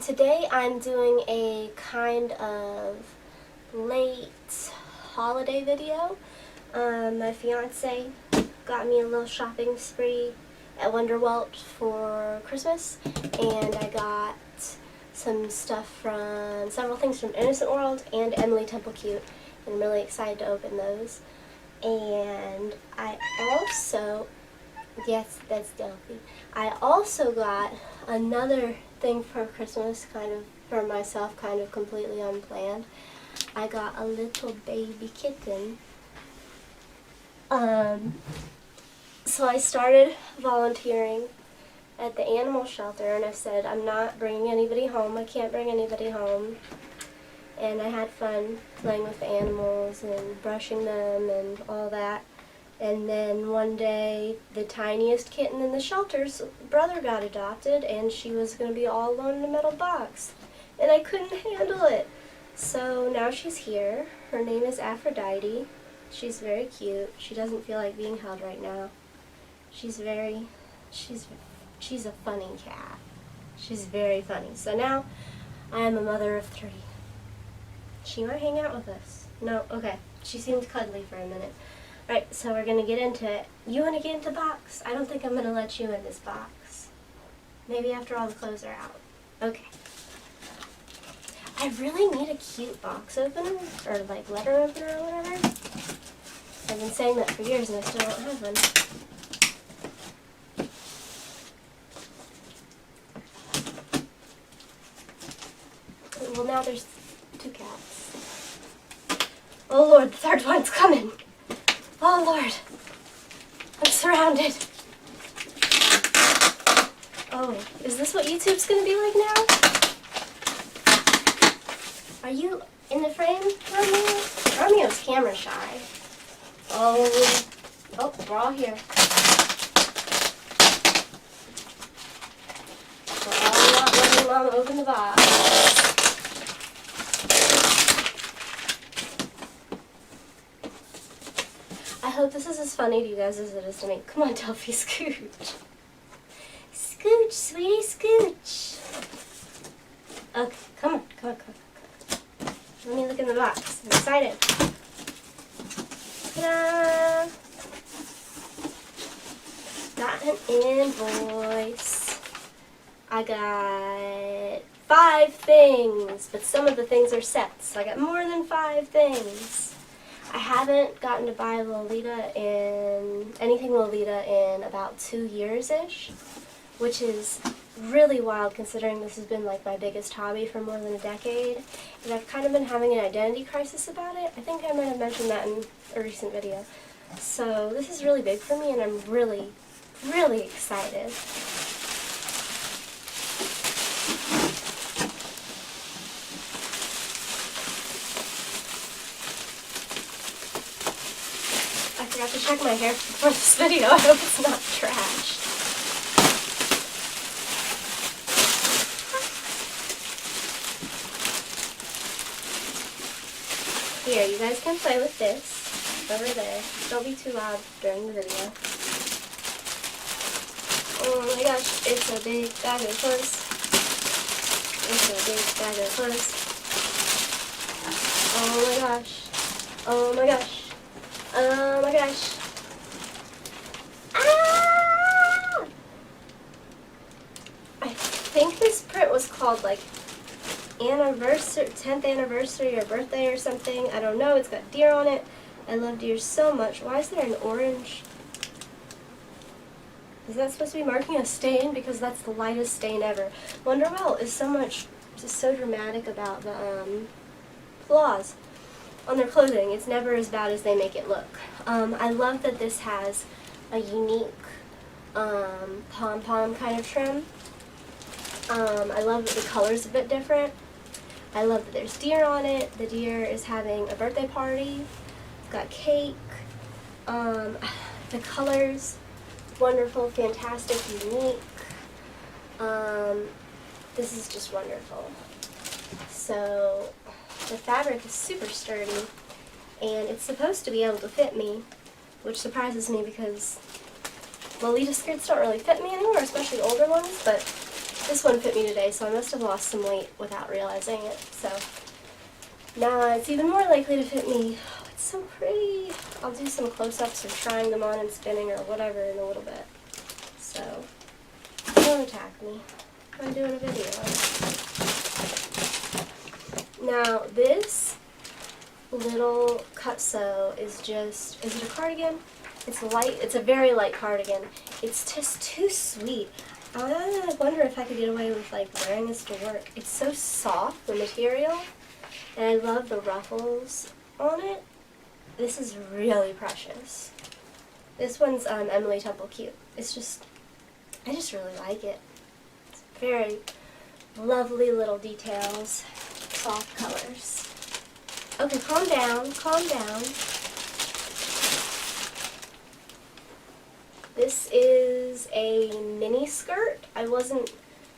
Today I'm doing a kind of late holiday video. My fiance got me a little shopping spree at Wunderwelt for Christmas, and I got some stuff from several things from Innocent World and Emily Temple Cute, and I'm really excited to open those. And I also, yes, that's Delphi. I also got another thing for Christmas, kind of for myself, kind of completely unplanned. I got a little baby kitten. So I started volunteering at the animal shelter, and I said, I'm not bringing anybody home. I can't bring anybody home. And I had fun playing with the animals and brushing them and all that. And then one day, the tiniest kitten in the shelter's brother got adopted, and she was going to be all alone in a metal box. And I couldn't handle it. So now she's here. Her name is Aphrodite. She's very cute. She doesn't feel like being held right now. She's a funny cat. She's very funny. So now I am a mother of 3. She might hang out with us. No, okay. She seemed cuddly for a minute. Alright, so we're going to get into it. You want to get into the box? I don't think I'm going to let you in this box. Maybe after all the clothes are out. Okay. I really need a cute box opener, or like letter opener or whatever. I've been saying that for years and I still don't have one. Well, now there's 2 cats. Oh Lord, the 3rd one's coming. Oh Lord, I'm surrounded. Oh, is this what YouTube's gonna be like now? Are you in the frame, Romeo? Romeo's camera shy. Oh, we're all here. We're all not letting Mom open the box. I hope this is as funny to you guys as it is to me. Come on, Delphi, scooch. Scooch, sweetie, scooch. Okay, come on. Let me look in the box. I'm excited. Ta-da! Got an invoice. I got 5 things, but some of the things are sets. So I got more than 5 things. I haven't gotten to buy anything Lolita in about 2 years-ish, which is really wild considering this has been like my biggest hobby for more than a decade, and I've kind of been having an identity crisis about it. I think I might have mentioned that in a recent video. So this is really big for me, and I'm really, really excited. I forgot to check my hair before this video. I hope it's not trashed. Here, you guys can play with this over there. Don't be too loud during the video. Oh my gosh, it's a big bag of clothes. It's a big bag of clothes. Oh my gosh. Oh my gosh. Oh my gosh. Ah! I think this print was called like 10th anniversary or birthday or something. I don't know. It's got deer on it. I love deer so much. Why is there an orange? Is that supposed to be marking a stain? Because that's the lightest stain ever. Wunderwelt is so dramatic about the flaws on their clothing. It's never as bad as they make it look. I love that this has a unique pom-pom kind of trim. I love that the color's a bit different. I love that there's deer on it. The deer is having a birthday party. It's got cake. The colors, wonderful, fantastic, unique. This is just wonderful. So the fabric is super sturdy, and it's supposed to be able to fit me, which surprises me because Lolita skirts don't really fit me anymore, especially older ones, but This one fit me today, so I must have lost some weight without realizing it. So now it's even more likely to fit me. Oh, it's so pretty. I'll do some close-ups of trying them on and spinning or whatever in a little bit. So don't attack me. I'm doing a video. Now this little cut sew is just, is it a cardigan? It's light, it's a very light cardigan. It's just too sweet. I wonder if I could get away with like wearing this to work. It's so soft, the material, and I love the ruffles on it. This is really precious. This one's Emily Temple Cute. It's just, I just really like it. It's very lovely little details, soft colors. Okay, calm down, calm down. This is a mini skirt. I wasn't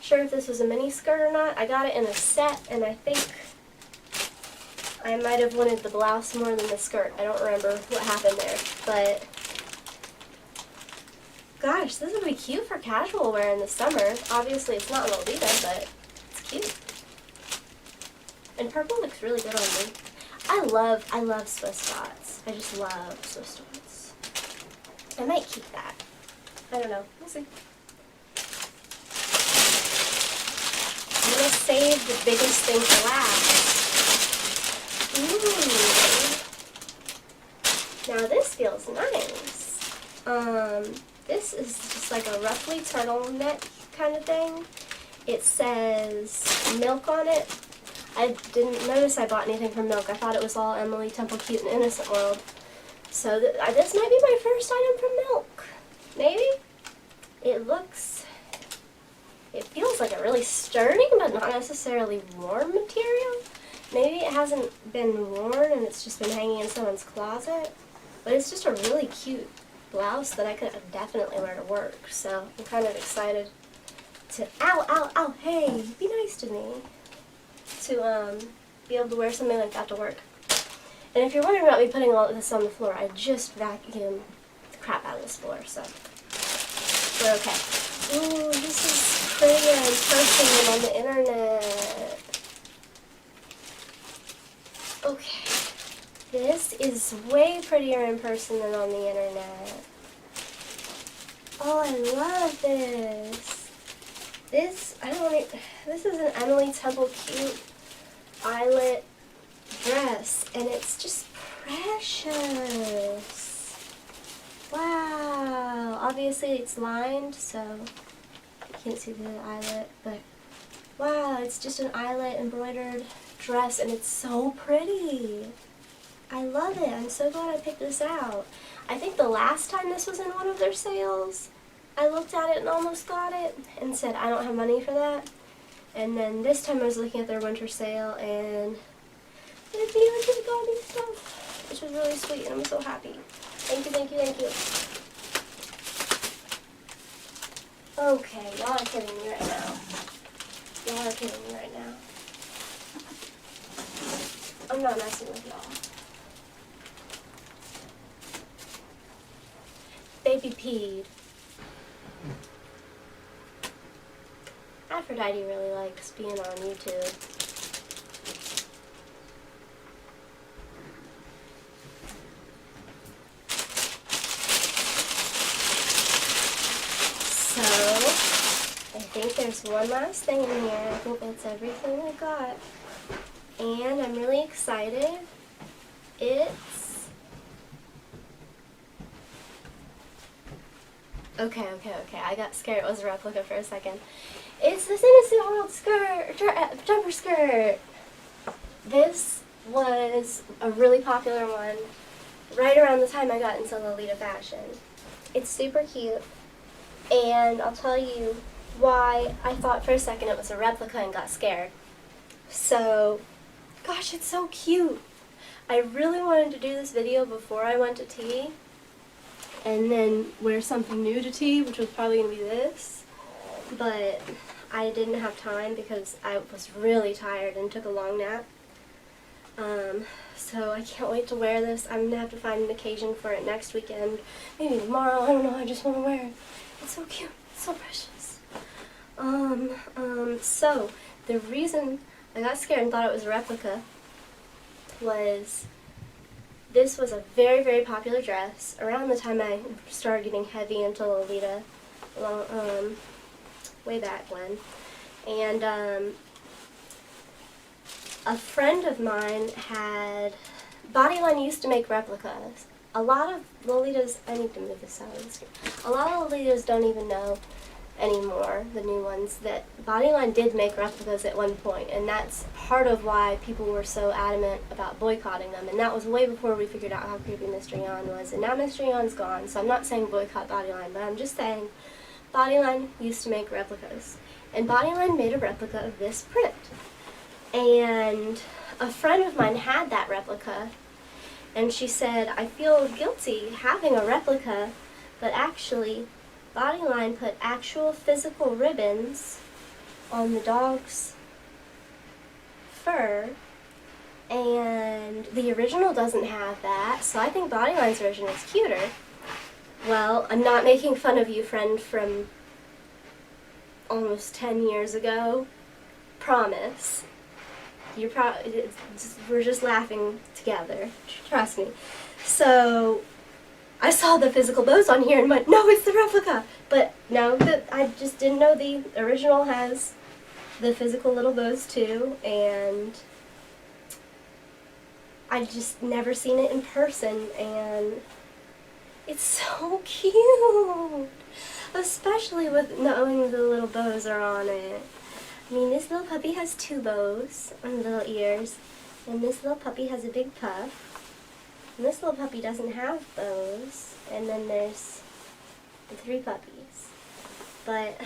sure if this was a mini skirt or not. I got it in a set, and I think I might have wanted the blouse more than the skirt. I don't remember what happened there, but gosh, this would be cute for casual wear in the summer. Obviously, it's not Lolita, but it's cute. And purple looks really good on me. I love Swiss dots. I just love Swiss dots. I might keep that. I don't know. We'll see. I'm going to save the biggest thing for last. Ooh. Now this feels nice. This is just like a roughly turtleneck kind of thing. It says Milk on it. I didn't notice I bought anything from Milk. I thought it was all Emily Temple Cute and Innocent World. So this might be my first item from Milk. Maybe? It feels like a really sturdy but not necessarily warm material. Maybe it hasn't been worn and it's just been hanging in someone's closet. But it's just a really cute blouse that I could definitely wear to work. So I'm kind of excited to, ow, hey, be nice to me. To be able to wear something like that to work. And if you're wondering about me putting all of this on the floor, I just vacuumed the crap out of this floor, so we're okay. Ooh, this is prettier in person than on the internet. Okay. This is way prettier in person than on the internet. Oh, I love this. This is an Emily Temple Cute eyelet dress, and it's just precious. Wow. Obviously it's lined, so you can't see the eyelet, but wow, it's just an eyelet embroidered dress, and it's so pretty. I love it. I'm so glad I picked this out. I think the last time this was in one of their sales, I looked at it and almost got it and said, I don't have money for that. And then this time I was looking at their winter sale and they got me stuff, which was really sweet, and I'm so happy. Thank you, thank you, thank you. Okay, y'all are kidding me right now. Y'all are kidding me right now. I'm not messing with y'all. Baby peed. Aphrodite really likes being on YouTube. So, I think there's one last thing in here. I think that's everything I got. And I'm really excited. It's... Okay. I got scared it was a replica for a second. It's this Innocent World skirt, jumper skirt. This was a really popular one right around the time I got into Lolita fashion. It's super cute, and I'll tell you why I thought for a second it was a replica and got scared. So, gosh, it's so cute. I really wanted to do this video before I went to tea, and then wear something new to tea, which was probably going to be this, but I didn't have time because I was really tired and took a long nap. So I can't wait to wear this. I'm going to have to find an occasion for it next weekend, maybe tomorrow, I don't know, I just want to wear it. It's so cute, it's so precious. So the reason I got scared and thought it was a replica was this was a very, very popular dress around the time I started getting heavy into Lolita, way back when. And a friend of mine had, Bodyline used to make replicas. A lot of Lolitas, I need to move this out of the screen. A lot of Lolitas don't even know anymore, the new ones, that Bodyline did make replicas at one point, and that's part of why people were so adamant about boycotting them, and that was way before we figured out how creepy Mystery On was, and now Mystery On's gone, so I'm not saying boycott Bodyline, but I'm just saying Bodyline used to make replicas, and Bodyline made a replica of this print, and a friend of mine had that replica, and she said, I feel guilty having a replica, but actually Bodyline put actual physical ribbons on the dog's fur, and the original doesn't have that, so I think Bodyline's version is cuter. Well, I'm not making fun of you, friend from almost 10 years ago. Promise. We're just laughing together. Trust me. So I saw the physical bows on here and went, no, it's the replica. But no, I just didn't know the original has the physical little bows too, and I just never seen it in person, and it's so cute, especially with knowing the little bows are on it. I mean, this little puppy has 2 bows on the little ears, and this little puppy has a big puff. And this little puppy doesn't have bows, and then there's the 3 puppies. But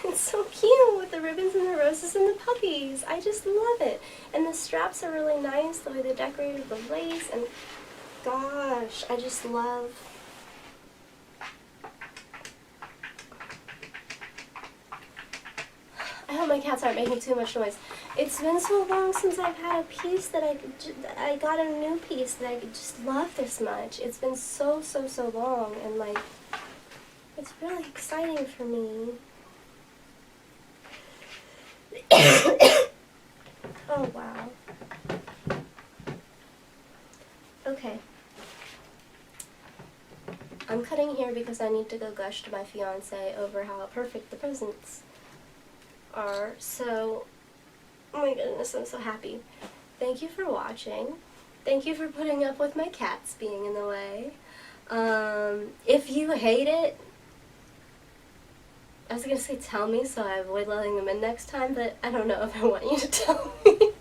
it's so cute with the ribbons and the roses and the puppies. I just love it. And the straps are really nice, the way they decorated the lace, and gosh, I just love. I hope my cats aren't making too much noise. It's been so long since I've had a piece that I got a new piece that I just love this much. It's been so long, and like, it's really exciting for me. Oh wow. Okay. I'm cutting here because I need to go gush to my fiance over how perfect the presents are. So, oh my goodness, I'm so happy. Thank you for watching. Thank you for putting up with my cats being in the way. If you hate it, I was going to say tell me so I avoid letting them in next time, but I don't know if I want you to tell me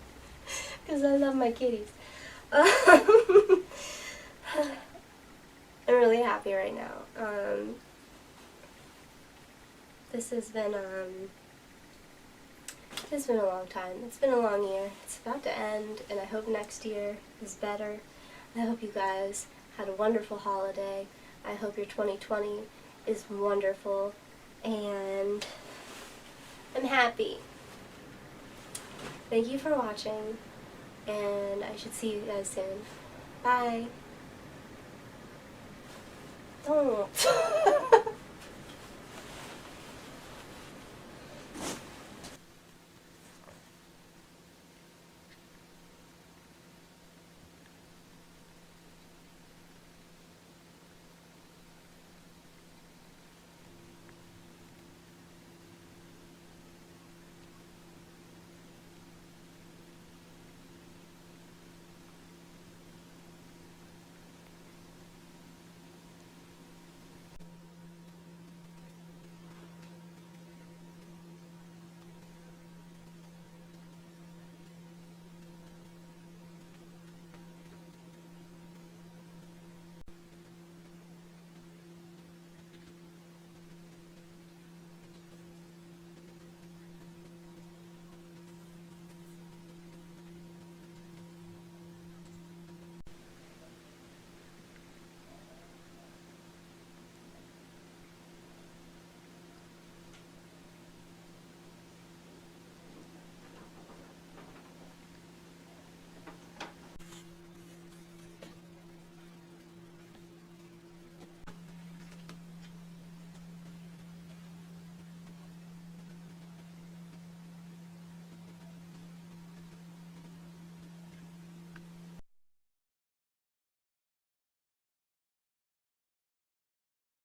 because I love my kitties. I'm really happy right now. This has been a long time. It's been a long year. It's about to end, and I hope next year is better. I hope you guys had a wonderful holiday. I hope your 2020 is wonderful, and I'm happy. Thank you for watching, and I should see you guys soon. Bye. Don't.